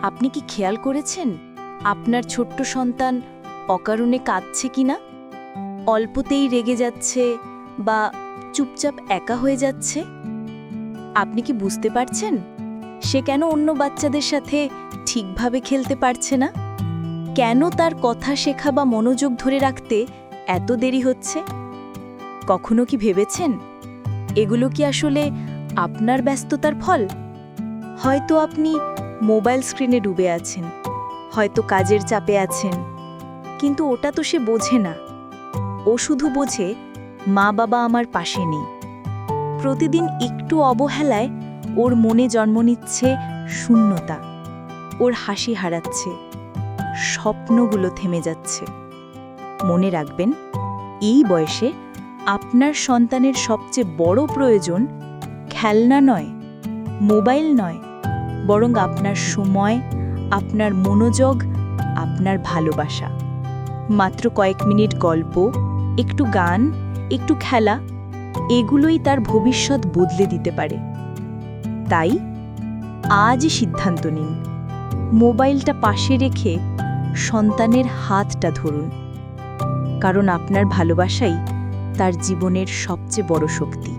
আপনি কি খেয়াল করেছেন আপনার ছোট্ট সন্তান অকারণে কাঁদছে কিনা? অল্পতেই রেগে যাচ্ছে বা চুপচাপ একা হয়ে যাচ্ছে? আপনি কি বুঝতে পারছেন সে কেন অন্য বাচ্চাদের সাথে ঠিকভাবে খেলতে পারছে না? কেন তার কথা শেখা বা মনোযোগ ধরে রাখতে এত দেরি হচ্ছে? কখনো কি ভেবেছেন এগুলো কি আসলে আপনার ব্যস্ততার ফল? হয়তো আপনি মোবাইল স্ক্রিনে ডুবে আছেন, হয়তো কাজের চাপে আছেন, কিন্তু ওটা তো সে বোঝে না। ও শুধু বোঝে মা বাবা আমার পাশে নেই। প্রতিদিন একটু অবহেলায় ওর মনে জন্ম নিচ্ছে শূন্যতা, ওর হাসি হারাচ্ছে, স্বপ্নগুলো থেমে যাচ্ছে। মনে রাখবেন, এই বয়সে আপনার সন্তানের সবচেয়ে বড় প্রয়োজন খেলনা নয়, মোবাইল নয়, বরং আপনার সময়, আপনার মনোযোগ, আপনার ভালোবাসা। মাত্র কয়েক মিনিট গল্প, একটু গান, একটু খেলা, এগুলোই তার ভবিষ্যৎ বদলে দিতে পারে। তাই আজই সিদ্ধান্ত নিন, মোবাইলটা পাশে রেখে সন্তানের হাতটা ধরুন, কারণ আপনার ভালোবাসাই তার জীবনের সবচেয়ে বড় শক্তি।